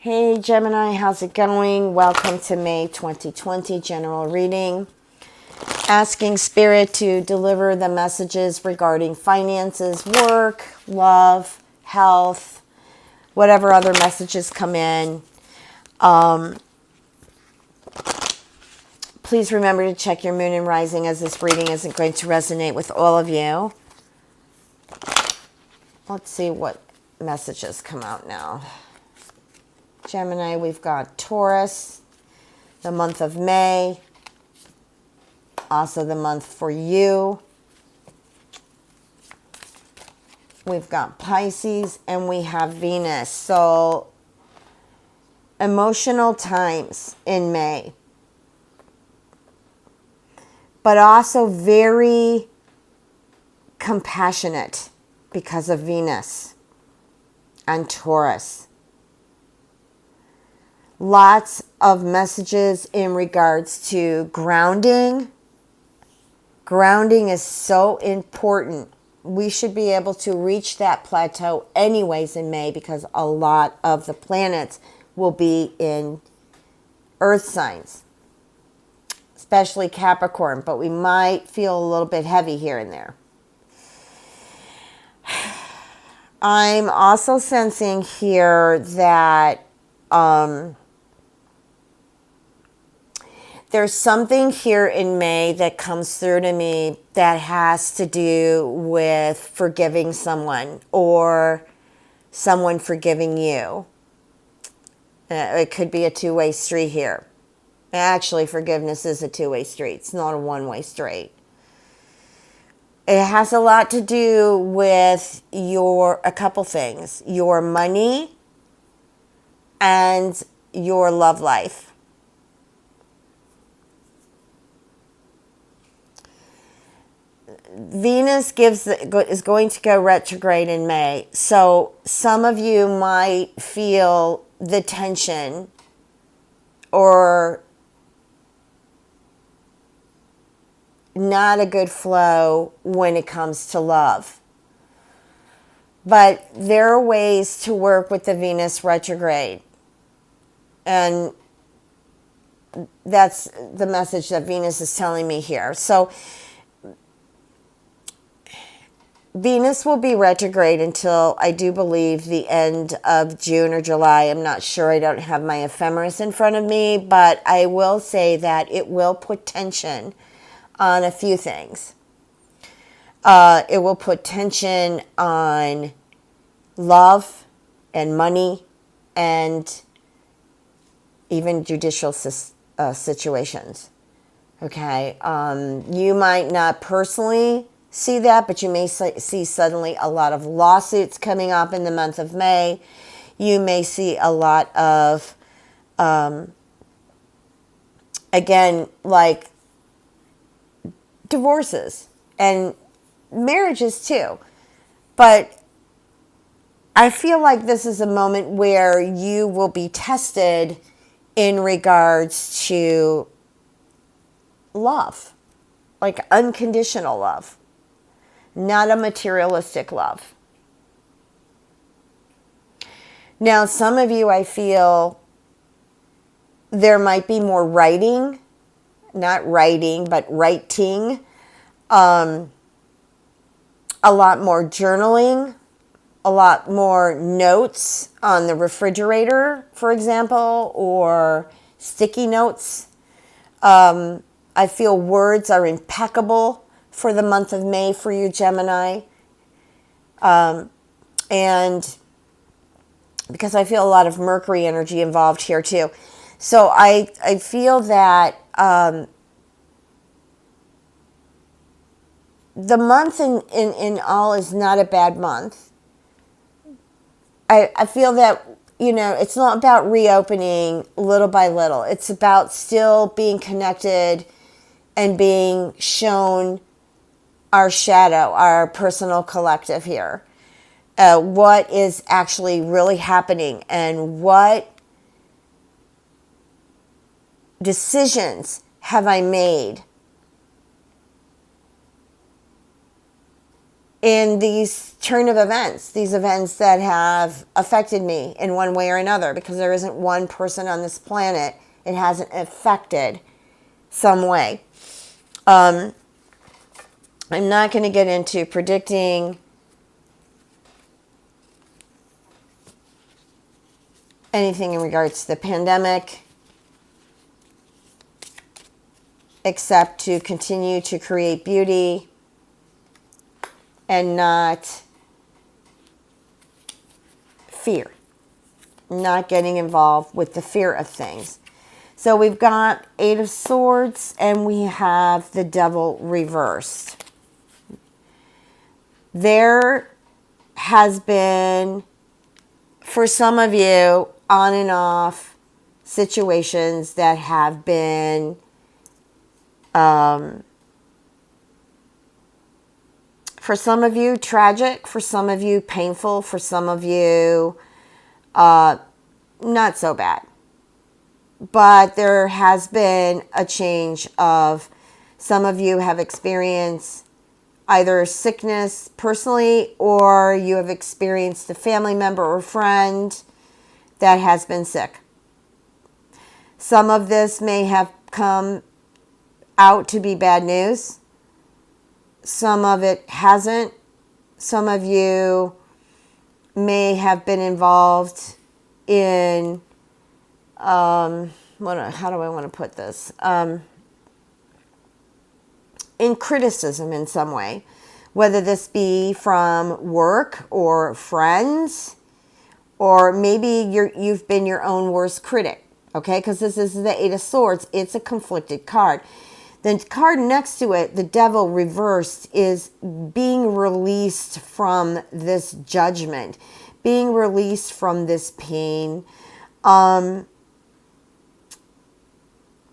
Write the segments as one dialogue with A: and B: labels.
A: Hey Gemini, how's it going? Welcome to May 2020 general reading. Asking Spirit to deliver the messages regarding finances, work, love, health, whatever other messages come in. Please remember to check your moon and rising, as this reading isn't going to resonate with all of you. Let's see what messages come out now. Gemini, we've got Taurus, the month of May, also the month for you. We've got Pisces and we have Venus. So emotional times in May, but also very compassionate because of Venus and Taurus. Lots of messages in regards to grounding. Grounding is so important. We should be able to reach that plateau anyways in May because a lot of the planets will be in earth signs, especially Capricorn, but we might feel a little bit heavy here and there. I'm also sensing here that there's something here in May that comes through to me that has to do with forgiving someone or someone forgiving you. It could be a two-way street here. Actually, forgiveness is a two-way street. It's not a one-way street. It has a lot to do with a couple things. Your money and your love life. Venus is going to go retrograde in May. So some of you might feel the tension or not a good flow when it comes to love. But there are ways to work with the Venus retrograde. And that's the message that Venus is telling me here. So Venus will be retrograde until, I do believe, the end of June or July. I'm not sure. I don't have my ephemeris in front of me, but I will say that it will put tension on a few things. It will put tension on love and money and even judicial situations. Okay? You might not personally see that, but you may see suddenly a lot of lawsuits coming up in the month of May. You may see a lot of, again, like divorces and marriages too. But I feel like this is a moment where you will be tested in regards to love, like unconditional love. Not a materialistic love. Now, some of you, I feel there might be more writing, not writing, but writing, a lot more journaling, a lot more notes on the refrigerator, for example, or sticky notes. I feel words are impeccable for the month of May for you, Gemini. And because I feel a lot of Mercury energy involved here too. So I feel that the month in all is not a bad month. I feel that, it's not about reopening little by little. It's about still being connected and being shown our shadow, our personal collective here. What is actually really happening and what decisions have I made in these turn of events, these events that have affected me in one way or another, because there isn't one person on this planet it hasn't affected some way. I'm not going to get into predicting anything in regards to the pandemic, except to continue to create beauty and not fear, not getting involved with the fear of things. So we've got Eight of Swords and we have the Devil reversed. There has been, for some of you, on and off situations that have been for some of you tragic, for some of you painful, for some of you not so bad. But there has been a change of, some of you have experienced either sickness personally, or you have experienced a family member or friend that has been sick. Some of this may have come out to be bad news. Some of it hasn't. Some of you may have been involved in, how do I want to put this? In criticism in some way, whether this be from work or friends, or maybe you've been your own worst critic, okay? Because this is the Eight of Swords. It's a conflicted card. The card next to it, the Devil reversed, is being released from this judgment, being released from this pain.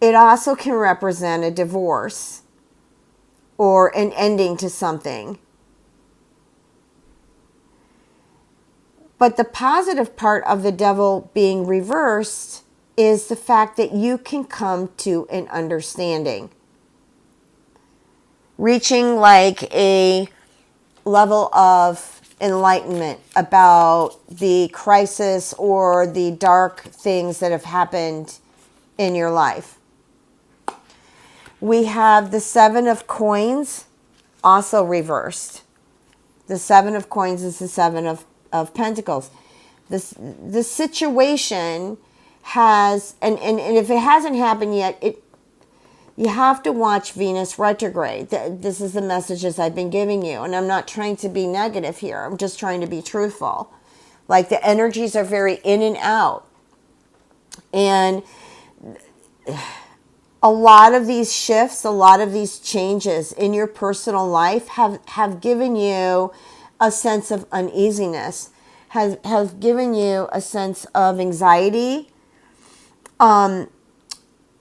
A: It also can represent a divorce or an ending to something. But the positive part of the Devil being reversed is the fact that you can come to an understanding. Reaching like a level of enlightenment about the crisis or the dark things that have happened in your life. We have the Seven of Coins also reversed. The Seven of Coins is the Seven of Pentacles. The situation has, and if it hasn't happened yet, you have to watch Venus retrograde. This is the messages I've been giving you. And I'm not trying to be negative here. I'm just trying to be truthful. Like, the energies are very in and out. And a lot of these shifts, a lot of these changes in your personal life have given you a sense of uneasiness, have given you a sense of anxiety,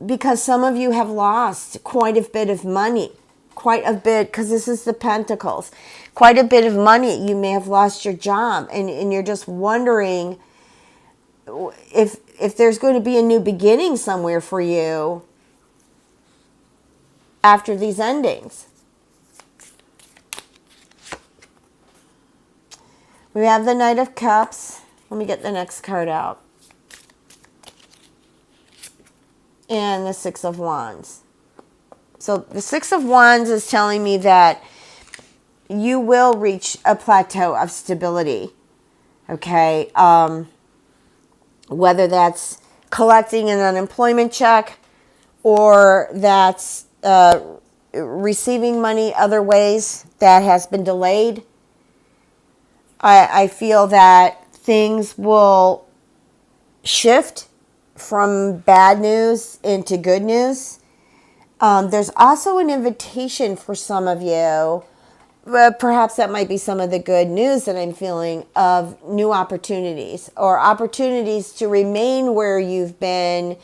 A: because some of you have lost quite a bit of money, quite a bit, because this is the Pentacles, quite a bit of money. You may have lost your job, and you're just wondering if there's going to be a new beginning somewhere for you after these endings. We have the Knight of Cups. Let me get the next card out. And the Six of Wands. So the Six of Wands is telling me that you will reach a plateau of stability. Okay? Whether that's collecting an unemployment check, or that's receiving money other ways that has been delayed. I feel that things will shift from bad news into good news. There's also an invitation for some of you, perhaps that might be some of the good news that I'm feeling, of new opportunities, or opportunities to remain where you've been,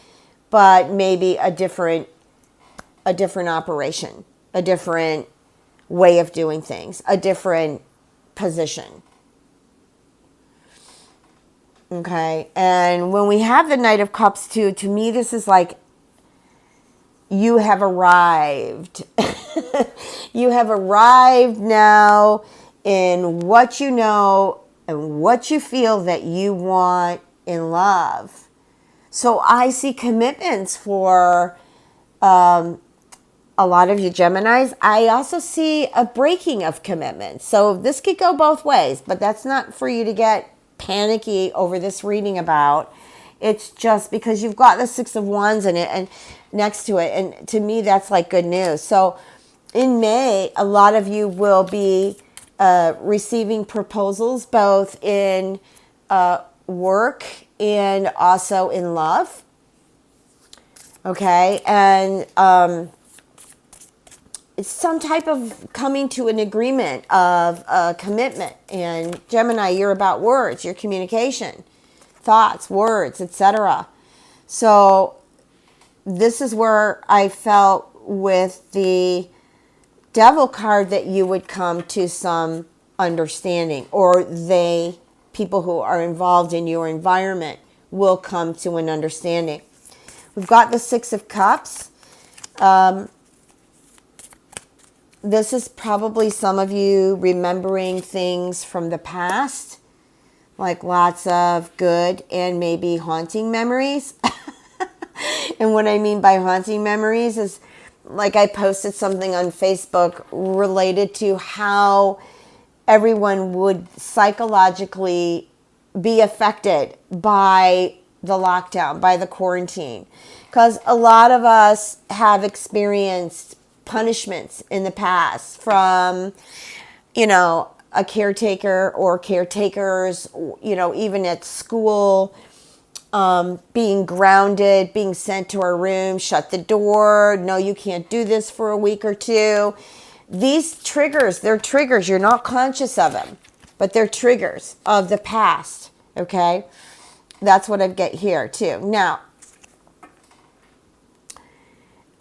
A: but maybe a different operation, a different way of doing things, a different position. Okay, and when we have the Knight of Cups too, to me this is like you have arrived. You have arrived now in what you know and what you feel that you want in love. So I see commitments for a lot of you Geminis. I also see a breaking of commitments. So this could go both ways, but that's not for you to get panicky over this reading about. It's just because you've got the Six of Wands in it and next to it. And to me, that's like good news. So in May, a lot of you will be receiving proposals both in work and also in love. Okay. And it's some type of coming to an agreement of a commitment. And Gemini, you're about words, your communication, thoughts, words, etc. So this is where I felt with the Devil card that you would come to some understanding, or people who are involved in your environment will come to an understanding. We've got the Six of Cups. This is probably some of you remembering things from the past, like lots of good and maybe haunting memories. And what I mean by haunting memories is, like, I posted something on Facebook related to how everyone would psychologically be affected by the lockdown, by the quarantine. Because a lot of us have experienced punishments in the past from, a caretaker or caretakers, even at school, being grounded, being sent to our room, shut the door, no, you can't do this for a week or two. These triggers, they're triggers. You're not conscious of them, but they're triggers of the past, okay? That's what I get here, too. Now,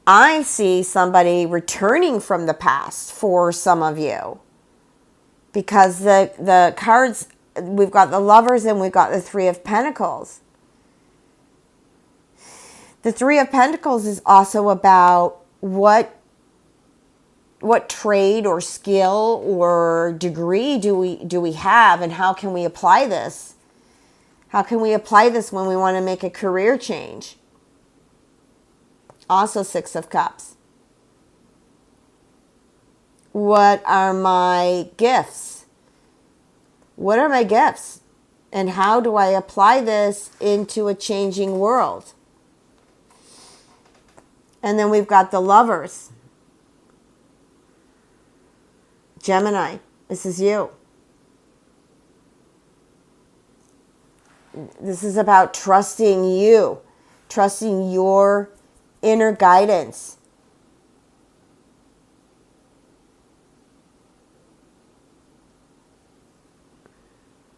A: I see somebody returning from the past for some of you, because the cards, we've got the Lovers and we've got the Three of Pentacles. The Three of Pentacles is also about what trade or skill or degree do we have, and how can we apply this? How can we apply this when we want to make a career change? Also Six of Cups. What are my gifts? What are my gifts? And how do I apply this into a changing world? And then we've got the Lovers. Gemini, this is you. This is about trusting you, trusting your inner guidance.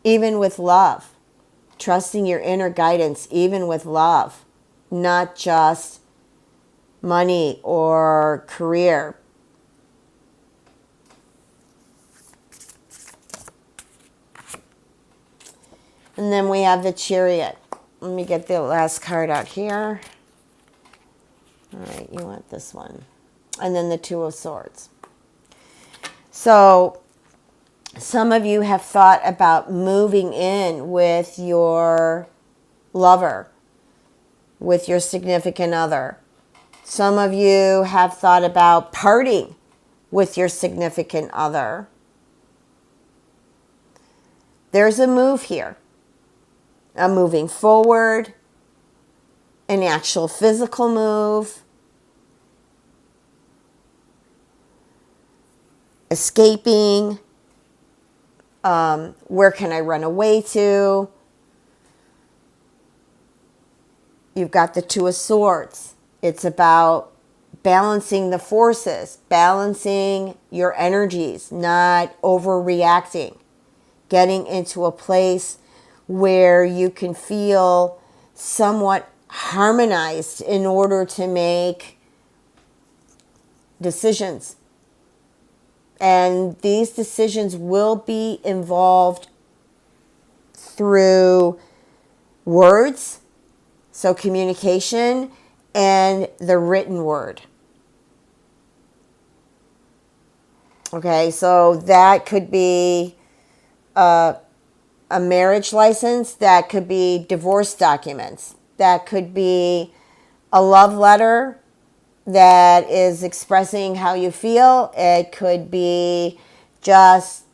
A: Even with love, trusting your inner guidance, even with love, not just money or career. And then we have the Chariot. Let me get the last card out here. All right, you want this one. And then the Two of Swords. So some of you have thought about moving in with your lover, with your significant other. Some of you have thought about parting with your significant other. There's a move here. A moving forward, an actual physical move, escaping, where can I run away to? You've got the Two of Swords. It's about balancing the forces, balancing your energies, not overreacting, getting into a place where you can feel somewhat harmonized in order to make decisions. And these decisions will be involved through words, so communication, and the written word. Okay, so that could be a marriage license, that could be divorce documents, that could be a love letter that is expressing how you feel. It could be just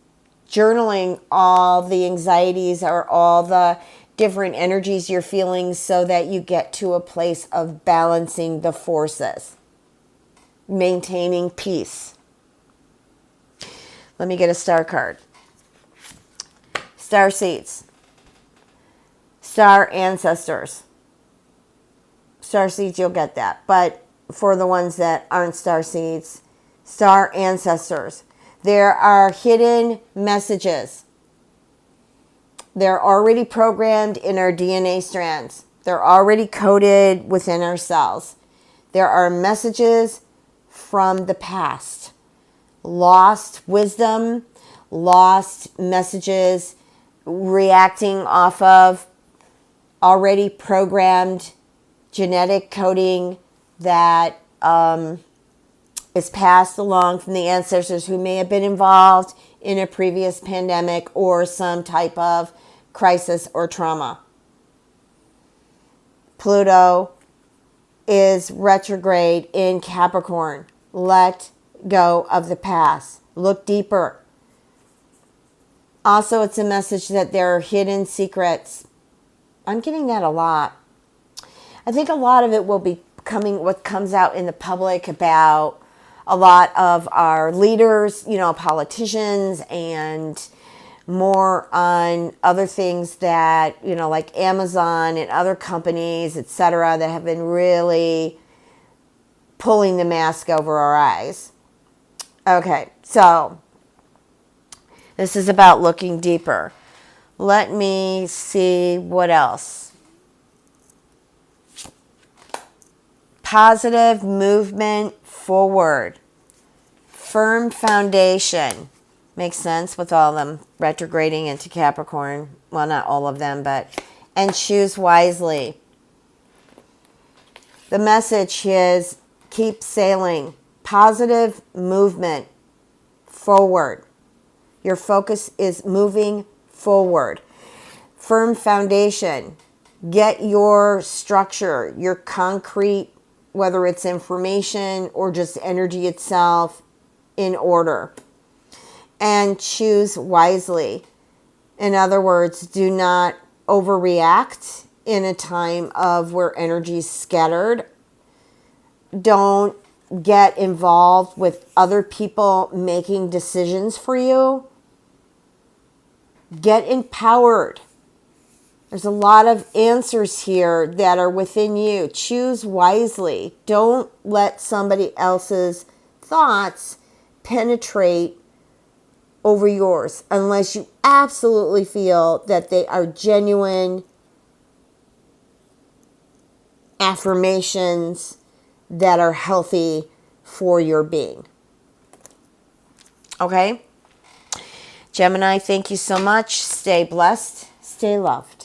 A: journaling all the anxieties or all the different energies you're feeling so that you get to a place of balancing the forces, maintaining peace. Let me get a star card. Star seeds. Star ancestors. Star seeds, you'll get that. But for the ones that aren't star seeds, star ancestors. There are hidden messages. They're already programmed in our DNA strands. They're already coded within our cells. There are messages from the past. Lost wisdom, lost messages, reacting off of already programmed genetic coding that is passed along from the ancestors who may have been involved in a previous pandemic or some type of crisis or trauma. Pluto is retrograde in Capricorn. Let go of the past. Look deeper. Also, it's a message that there are hidden secrets. I'm getting that a lot. I think a lot of it will be what comes out in the public about a lot of our leaders, politicians, and more on other things that, like Amazon and other companies, etc., that have been really pulling the mask over our eyes. Okay, so this is about looking deeper. Let me see what else. Positive movement forward. Firm foundation. Makes sense with all of them retrograding into Capricorn. Well, not all of them, but... And choose wisely. The message is keep sailing. Positive movement forward. Your focus is moving forward. Firm foundation. Get your structure, your concrete, whether it's information or just energy itself, in order. And choose wisely. In other words, do not overreact in a time of where energy is scattered. Don't get involved with other people making decisions for you. Get empowered. There's a lot of answers here that are within you. Choose wisely. Don't let somebody else's thoughts penetrate over yours unless you absolutely feel that they are genuine affirmations that are healthy for your being. Okay? Gemini, thank you so much. Stay blessed. Stay loved.